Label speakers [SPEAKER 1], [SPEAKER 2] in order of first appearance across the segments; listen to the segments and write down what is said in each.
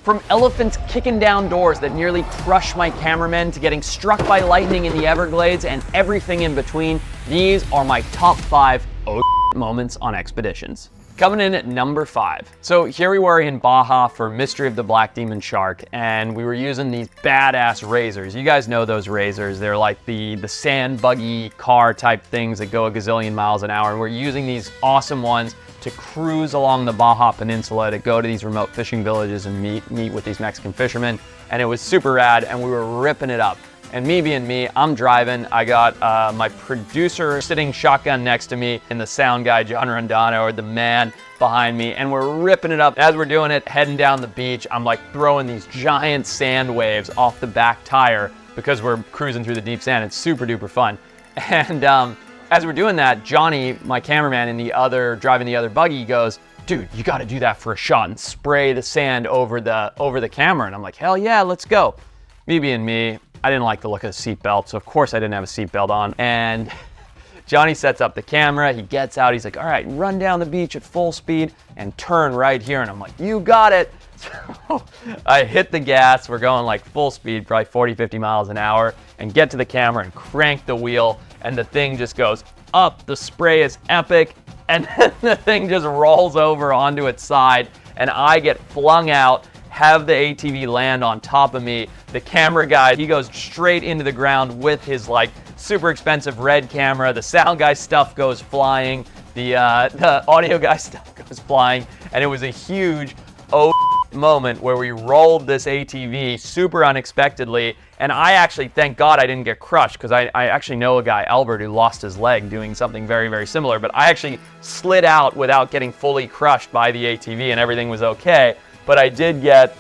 [SPEAKER 1] From elephants kicking down doors that nearly crush my cameramen to getting struck by lightning in the Everglades and everything in between, these are my top 5 moments on expeditions. Coming in at number 5. So here we were in Baja for Mystery of the Black Demon Shark, and we were using these badass razors. You guys know those razors. They're like the sand buggy car type things that go a gazillion miles an hour, and we're using these awesome ones to cruise along the Baja Peninsula to go to these remote fishing villages and meet with these Mexican fishermen. And it was super rad, and we were ripping it up. And me being me, I'm driving. I got my producer sitting shotgun next to me, and the sound guy, John Rondano, or the man behind me, and we're ripping it up. As we're doing it, heading down the beach, I'm like throwing these giant sand waves off the back tire because we're cruising through the deep sand. It's super duper fun. And as we're doing that, Johnny, my cameraman driving the other buggy, goes, "Dude, you got to do that for a shot and spray the sand over the camera." And I'm like, "Hell yeah, let's go." Me being me, I didn't like the look of the seatbelt, so of course I didn't have a seatbelt on. And Johnny sets up the camera, he gets out, he's like, "All right, run down the beach at full speed and turn right here." And I'm like, "You got it." So I hit the gas, we're going like full speed, probably 40, 50 miles an hour, and get to the camera and crank the wheel, and the thing just goes up. The spray is epic, and then the thing just rolls over onto its side, and I get flung out, have the ATV land on top of me. The camera guy, he goes straight into the ground with his like super expensive red camera. The sound guy stuff goes flying. The audio guy stuff goes flying. And it was a huge moment where we rolled this ATV super unexpectedly. And I actually, thank God I didn't get crushed, because I actually know a guy, Albert, who lost his leg doing something very, very similar. But I actually slid out without getting fully crushed by the ATV, and everything was okay. But I did get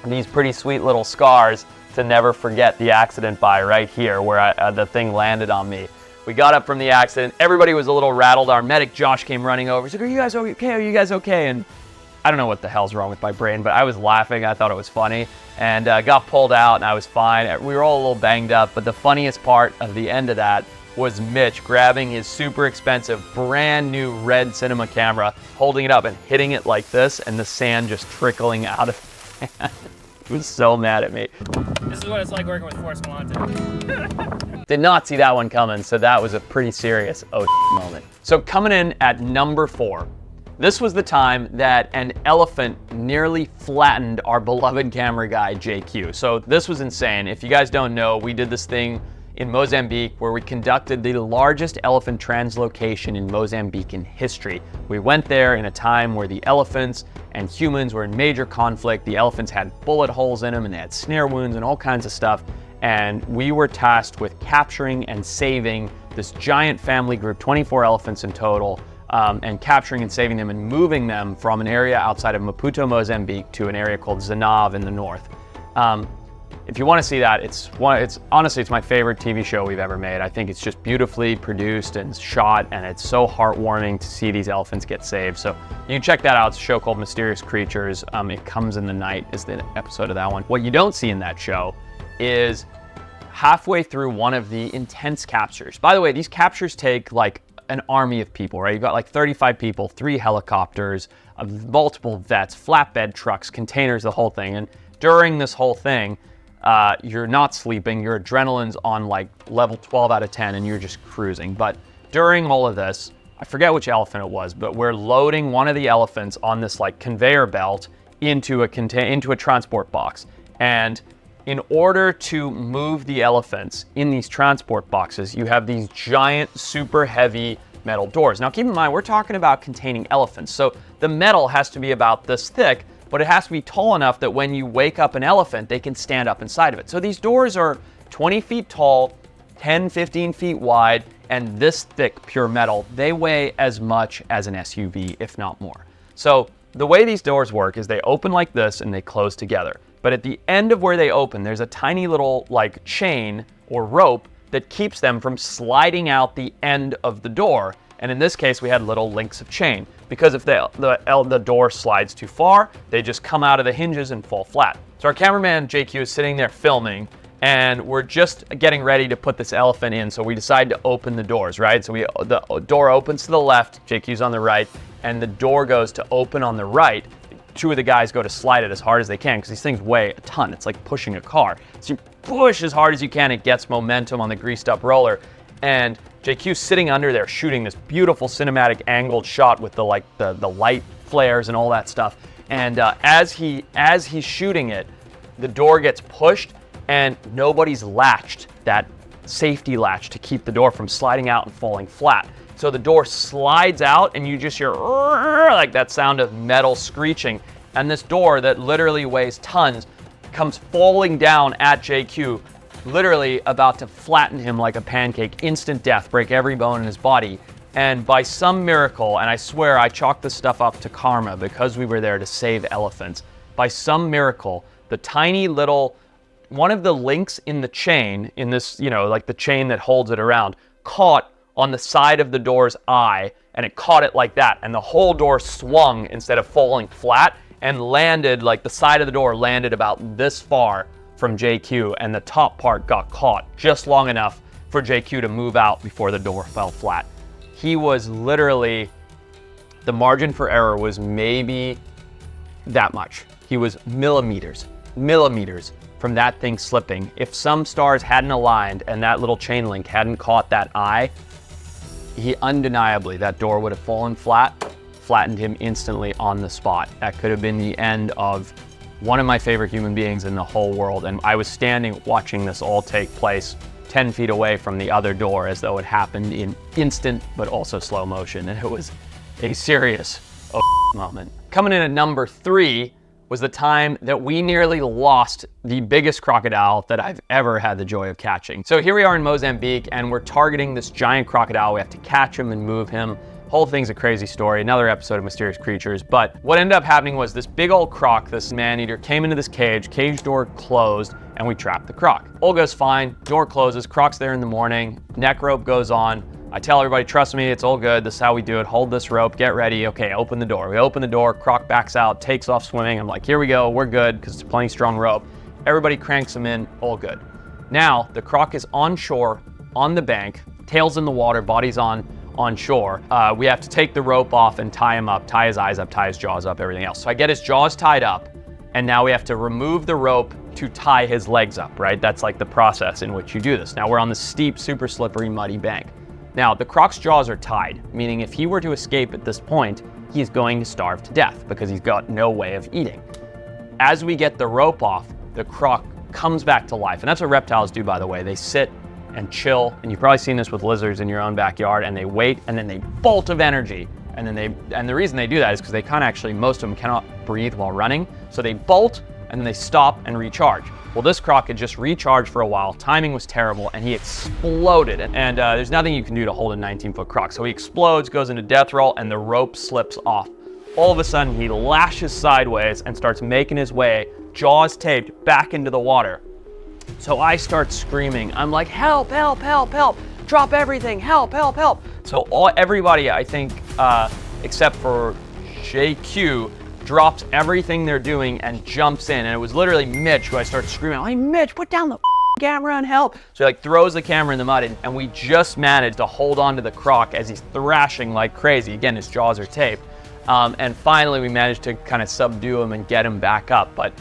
[SPEAKER 1] these pretty sweet little scars to never forget the accident by right here where the thing landed on me. We got up from the accident. Everybody was a little rattled. Our medic, Josh, came running over. He's like, "Are you guys okay? Are you guys okay?" And I don't know what the hell's wrong with my brain, but I was laughing. I thought it was funny, and got pulled out, and I was fine. We were all a little banged up, but the funniest part of the end of that was Mitch grabbing his super expensive, brand new red cinema camera, holding it up and hitting it like this, and the sand just trickling out of his hand. He was so mad at me.
[SPEAKER 2] This is what it's like working with Forrest Galante.
[SPEAKER 1] Did not see that one coming, so that was a pretty serious moment. So coming in at number 4. This was the time that an elephant nearly flattened our beloved camera guy, JQ. So this was insane. If you guys don't know, we did this thing in Mozambique where we conducted the largest elephant translocation in Mozambique in history. We went there in a time where the elephants and humans were in major conflict. The elephants had bullet holes in them, and they had snare wounds and all kinds of stuff. And we were tasked with capturing and saving this giant family group, 24 elephants in total, and capturing and saving them and moving them from an area outside of Maputo, Mozambique, to an area called Zanav in the north. If you want to see that, it's honestly, it's my favorite TV show we've ever made. I think it's just beautifully produced and shot, and it's so heartwarming to see these elephants get saved. So you can check that out. It's a show called Mysterious Creatures. It Comes in the Night is the episode of that one. What you don't see in that show is halfway through one of the intense captures. By the way, these captures take like an army of people, right? You've got like 35 people, 3 helicopters, multiple vets, flatbed trucks, containers, the whole thing. And during this whole thing, you're not sleeping, your adrenaline's on like level 12 out of 10, and you're just cruising. But during all of this, I forget which elephant it was, but we're loading one of the elephants on this like conveyor belt into a transport box. And in order to move the elephants in these transport boxes, you have these giant, super heavy metal doors. Now keep in mind, we're talking about containing elephants. So the metal has to be about this thick, but it has to be tall enough that when you wake up an elephant, they can stand up inside of it. So these doors are 20 feet tall, 10, 15 feet wide, and this thick pure metal. They weigh as much as an SUV, if not more. So the way these doors work is they open like this and they close together. But at the end of where they open, there's a tiny little like chain or rope that keeps them from sliding out the end of the door. And in this case, we had little links of chain, because if the door slides too far, they just come out of the hinges and fall flat. So our cameraman, JQ, is sitting there filming, and we're just getting ready to put this elephant in. So we decide to open the doors, right? So the door opens to the left, JQ's on the right, and the door goes to open on the right. two of the guys go to slide it as hard as they can because these things weigh a ton. It's like pushing a car. So you push as hard as you can. It gets momentum on the greased up roller. And JQ's sitting under there shooting this beautiful cinematic angled shot with the light flares and all that stuff. And as he's shooting it, the door gets pushed and nobody's latched that safety latch to keep the door from sliding out and falling flat. So the door slides out and you just hear like that sound of metal screeching. And this door that literally weighs tons comes falling down at JQ, literally about to flatten him like a pancake, instant death, break every bone in his body. And by some miracle, and I swear I chalk this stuff up to karma because we were there to save elephants, by some miracle, the tiny little, one of the links in the chain, in this, like the chain that holds it around, caught on the side of the door's eye, and it caught it like that, and the whole door swung instead of falling flat, and landed, like the side of the door landed about this far from JQ, and the top part got caught just long enough for JQ to move out before the door fell flat. He was literally, the margin for error was maybe that much. He was millimeters from that thing slipping. If some stars hadn't aligned and that little chain link hadn't caught that eye, he undeniably, that door would have fallen flat, flattened him instantly on the spot. That could have been the end of one of my favorite human beings in the whole world. And I was standing watching this all take place 10 feet away from the other door as though it happened in instant but also slow motion. And it was a serious moment. Coming in at number 3 was the time that we nearly lost the biggest crocodile that I've ever had the joy of catching. So here we are in Mozambique and we're targeting this giant crocodile. We have to catch him and move him. Whole thing's a crazy story, another episode of Mysterious Creatures. But what ended up happening was this big old croc, this man-eater, came into this cage door closed, and we trapped the croc. All goes fine, door closes, croc's there in the morning, neck rope goes on. I tell everybody, trust me, it's all good, this is how we do it, hold this rope, get ready, okay, open the door. We open the door, croc backs out, takes off swimming. I'm like, here we go, we're good, because it's a plenty strong rope. Everybody cranks him in, all good. Now, the croc is on shore, on the bank, tail's in the water, body's on shore. We have to take the rope off and tie him up, tie his eyes up, tie his jaws up, everything else. So I get his jaws tied up, and now we have to remove the rope to tie his legs up, right? That's like the process in which you do this. Now we're on the steep, super slippery, muddy bank. Now the croc's jaws are tied, meaning if he were to escape at this point, he's going to starve to death because he's got no way of eating. As we get the rope off, the croc comes back to life. And that's what reptiles do, by the way. They sit and chill, and you've probably seen this with lizards in your own backyard, and they wait, and then they bolt of energy, and the reason they do that is because they can't actually, most of them cannot breathe while running, so they bolt, and then they stop and recharge. Well, this croc had just recharged for a while, timing was terrible, and he exploded, and there's nothing you can do to hold a 19-foot croc, so he explodes, goes into death roll, and the rope slips off. All of a sudden, he lashes sideways and starts making his way, jaws taped, back into the water. So I start screaming. I'm like, help, help, help, help. Drop everything, help, help, help. So everybody, I think, except for JQ, drops everything they're doing and jumps in. And it was literally Mitch who I start screaming, hey, Mitch, put down the camera and help. So he like throws the camera in the mud, and we just managed to hold on to the croc as he's thrashing like crazy. Again, his jaws are taped. And finally, we managed to kind of subdue him and get him back up. But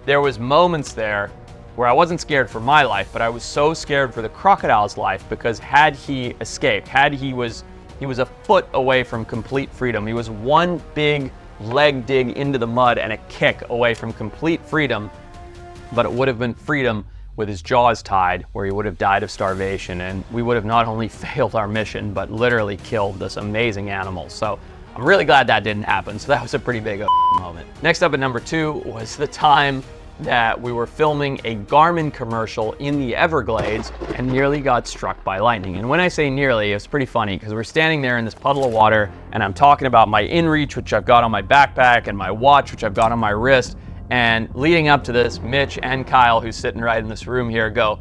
[SPEAKER 1] there was moments there where I wasn't scared for my life, but I was so scared for the crocodile's life, because had he escaped, he was a foot away from complete freedom. He was one big leg dig into the mud and a kick away from complete freedom, but it would have been freedom with his jaws tied, where he would have died of starvation, and we would have not only failed our mission, but literally killed this amazing animal. So I'm really glad that didn't happen. So that was a pretty big moment. Next up at number 2 was the time that we were filming a Garmin commercial in the Everglades and nearly got struck by lightning. And when I say nearly, it's pretty funny because we're standing there in this puddle of water and I'm talking about my InReach, which I've got on my backpack, and my watch, which I've got on my wrist. And leading up to this, Mitch and Kyle, who's sitting right in this room here, go,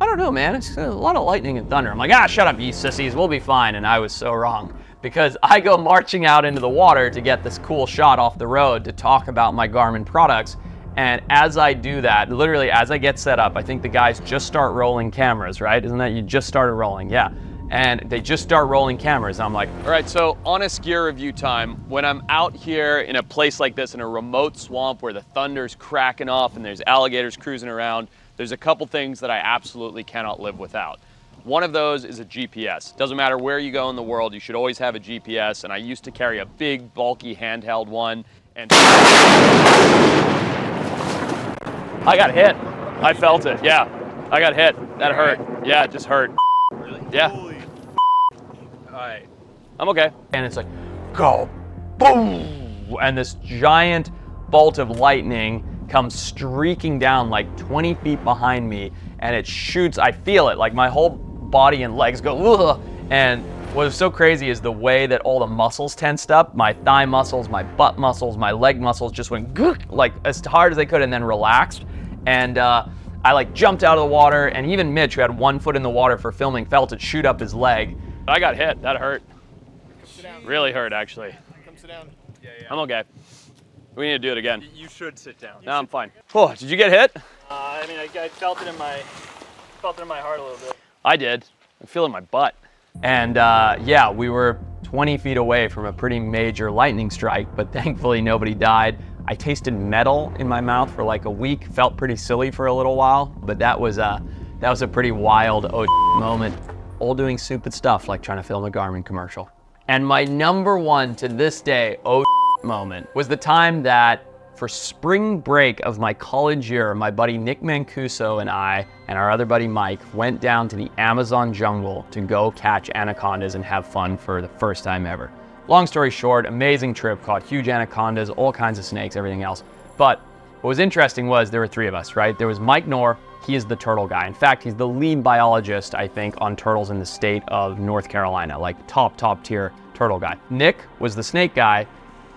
[SPEAKER 1] I don't know, man, it's a lot of lightning and thunder. I'm like, shut up, you sissies, we'll be fine. And I was so wrong, because I go marching out into the water to get this cool shot off the road to talk about my Garmin products. And as I do that, literally as I get set up, I think the guys just start rolling cameras, right? Isn't that, you just started rolling? Yeah. and they just start rolling cameras. I'm like, all right, so honest gear review time. When I'm out here in a place like this, in a remote swamp where the thunder's cracking off and there's alligators cruising around, there's a couple things that I absolutely cannot live without. One of those is a GPS. Doesn't matter where you go in the world, you should always have a GPS, and I used to carry a big, bulky handheld one, and I got hit. I felt it, yeah. I got hit. That hurt. Yeah, it just hurt.
[SPEAKER 2] Really?
[SPEAKER 1] Yeah.
[SPEAKER 2] Holy Alright.
[SPEAKER 1] I'm okay. And it's like, go, boom! And this giant bolt of lightning comes streaking down like 20 feet behind me, and it shoots, I feel it, like my whole body and legs go, ugh! And what was so crazy is the way that all the muscles tensed up, my thigh muscles, my butt muscles, my leg muscles just went like as hard as they could and then relaxed. And I like jumped out of the water, and even Mitch, who had 1 foot in the water for filming, felt it shoot up his leg. I got hit, that hurt.
[SPEAKER 2] Sit down.
[SPEAKER 1] Really hurt, actually.
[SPEAKER 2] Come sit down. Yeah.
[SPEAKER 1] I'm okay. We need to do it again.
[SPEAKER 2] You should sit down.
[SPEAKER 1] No, I'm fine. Oh, did you get hit?
[SPEAKER 2] I mean, I felt it in my heart a little bit.
[SPEAKER 1] I did. I feel it in my butt. And yeah, we were 20 feet away from a pretty major lightning strike, but thankfully nobody died. I tasted metal in my mouth for like a week, felt pretty silly for a little while, but that was a pretty wild moment. All doing stupid stuff like trying to film a Garmin commercial. And my number one to this day moment was the time that for spring break of my college year, my buddy Nick Mancuso and I and our other buddy Mike went down to the Amazon jungle to go catch anacondas and have fun for the first time ever. Long story short, amazing trip, caught huge anacondas, all kinds of snakes, everything else. But what was interesting was there were 3 of us, right? There was Mike Knorr, he is the turtle guy. In fact, he's the lead biologist, I think, on turtles in the state of North Carolina, like top tier turtle guy. Nick was the snake guy.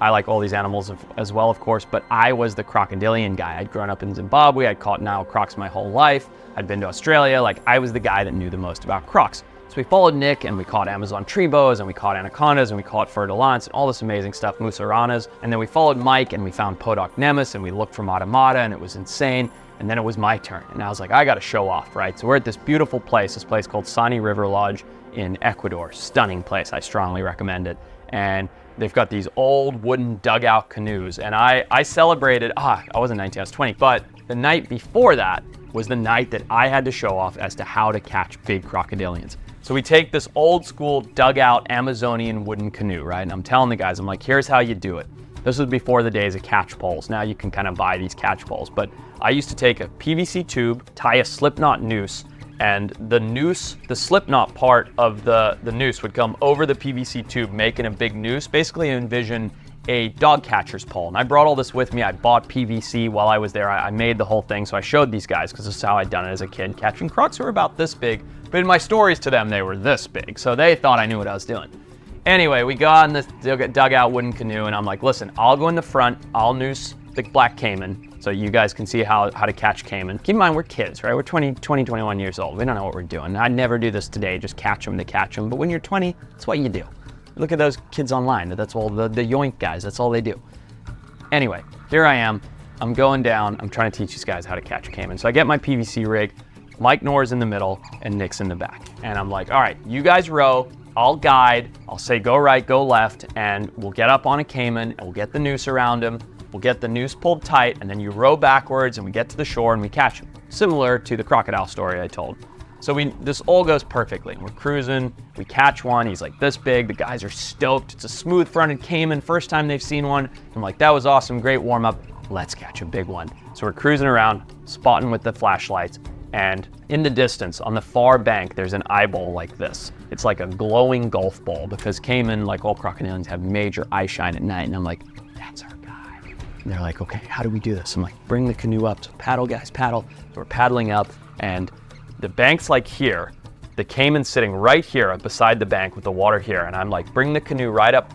[SPEAKER 1] I like all these animals as well, of course, but I was the crocodilian guy. I'd grown up in Zimbabwe, I'd caught Nile crocs my whole life. I'd been to Australia, like I was the guy that knew the most about crocs. So we followed Nick and we caught Amazon tree boas and we caught anacondas and we caught fur-de-lance and all this amazing stuff, musaranas. And then we followed Mike and we found Podoc nemus and we looked for Matamata and it was insane. And then it was my turn. And I was like, I gotta show off, right? So we're at this beautiful place, this place called Sani River Lodge in Ecuador. Stunning place, I strongly recommend it. And they've got these old wooden dugout canoes. And I celebrated, I wasn't 19, I was 20. But the night before that was the night that I had to show off as to how to catch big crocodilians. So we take this old school dugout Amazonian wooden canoe, right? And I'm telling the guys, I'm like, here's how you do it. This was before the days of catch poles. Now you can kind of buy these catch poles. But I used to take a PVC tube, tie a slip knot noose, and the noose, the slip knot part of the noose would come over the PVC tube, making a big noose. Basically envision a dog catcher's pole. And I brought all this with me. I bought PVC while I was there. I made the whole thing. So I showed these guys because this is how I'd done it as a kid, catching crocs who were about this big. But in my stories to them, they were this big. So they thought I knew what I was doing. Anyway, we got in this dugout wooden canoe and I'm like, listen, I'll go in the front, I'll noose the black caiman so you guys can see how to catch caiman. Keep in mind, we're kids, right? We're 21 years old. We don't know what we're doing. I'd never do this today, just catch them to catch them. But when you're 20, that's what you do. Look at those kids online. That's all the yoink guys, that's all they do. Anyway, here I am. I'm going down. I'm trying to teach these guys how to catch a caiman. So I get my PVC rig. Mike Knorr's in the middle and Nick's in the back. And I'm like, all right, you guys row. I'll guide. I'll say go right, go left, and we'll get up on a caiman and we'll get the noose around him. We'll get the noose pulled tight, and then you row backwards and we get to the shore and we catch him. Similar to the crocodile story I told. So this all goes perfectly. We're cruising, we catch one, he's like this big, the guys are stoked. It's a smooth fronted caiman, first time they've seen one. I'm like, that was awesome, great warm up, let's catch a big one. So we're cruising around, spotting with the flashlights, and in the distance, on the far bank, there's an eyeball like this. It's like a glowing golf ball because caiman, like all crocodilians, have major eye shine at night. And I'm like, that's our guy. And they're like, okay, how do we do this? I'm like, bring the canoe up. So paddle, guys, paddle. So we're paddling up, and the bank's like here. The caiman's sitting right here beside the bank with the water here. And I'm like, bring the canoe right up,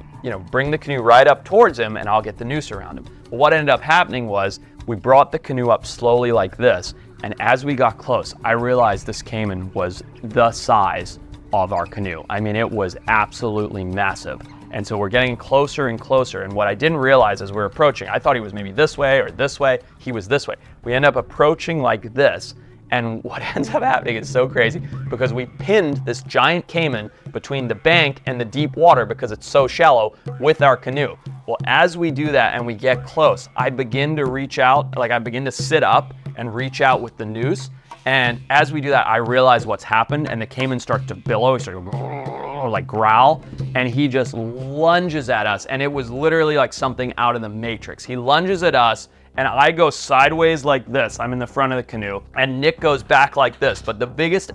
[SPEAKER 1] bring the canoe right up towards him and I'll get the noose around him. But what ended up happening was we brought the canoe up slowly like this. And as we got close, I realized this caiman was the size of our canoe. I mean, it was absolutely massive. And so we're getting closer and closer. And what I didn't realize as we're approaching, I thought he was maybe this way or this way. He was this way. We end up approaching like this. And what ends up happening is so crazy because we pinned this giant caiman between the bank and the deep water because it's so shallow with our canoe. Well, as we do that and we get close, I begin to reach out, like I begin to sit up and reach out with the noose. And as we do that, I realize what's happened, and the caiman starts to billow, he starts to like growl, and he just lunges at us. And it was literally like something out of the Matrix. He lunges at us, and I go sideways like this. I'm in the front of the canoe, and Nick goes back like this. But the biggest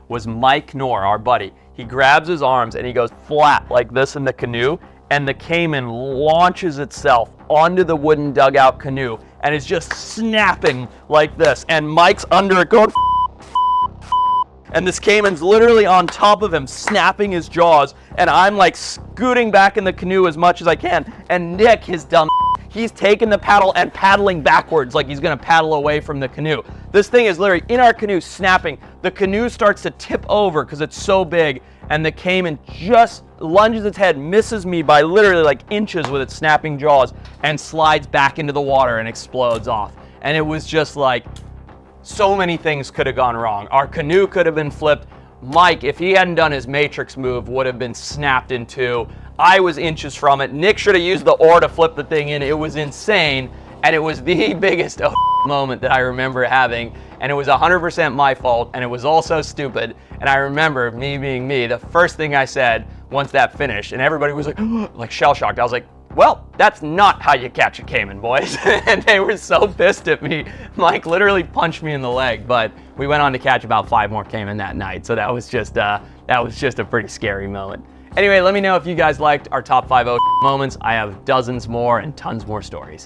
[SPEAKER 1] was Mike Knorr, our buddy. He grabs his arms and he goes flat like this in the canoe, and the caiman launches itself onto the wooden dugout canoe and is just snapping like this. And Mike's under it going, and this caiman's literally on top of him, snapping his jaws, and I'm like scooting back in the canoe as much as I can. And Nick, his dumb, he's taking the paddle and paddling backwards like he's gonna paddle away from the canoe. This thing is literally in our canoe snapping. The canoe starts to tip over because it's so big, and the caiman just lunges its head, misses me by literally like inches with its snapping jaws, and slides back into the water and explodes off. And it was just like, so many things could have gone wrong. Our canoe could have been flipped. Mike, if he hadn't done his Matrix move, would have been snapped in two. I was inches from it. Nick should have used the oar to flip the thing in. It was insane, and it was the biggest moment that I remember having, and it was 100% my fault, and it was also stupid. And I remember, me being me, the first thing I said once that finished, and everybody was like, like shell-shocked. I was like, well, that's not how you catch a caiman, boys. And they were so pissed at me. Mike literally punched me in the leg, but we went on to catch about 5 more caiman that night. So that was just a pretty scary moment. Anyway, let me know if you guys liked our top 5 moments. I have dozens more and tons more stories.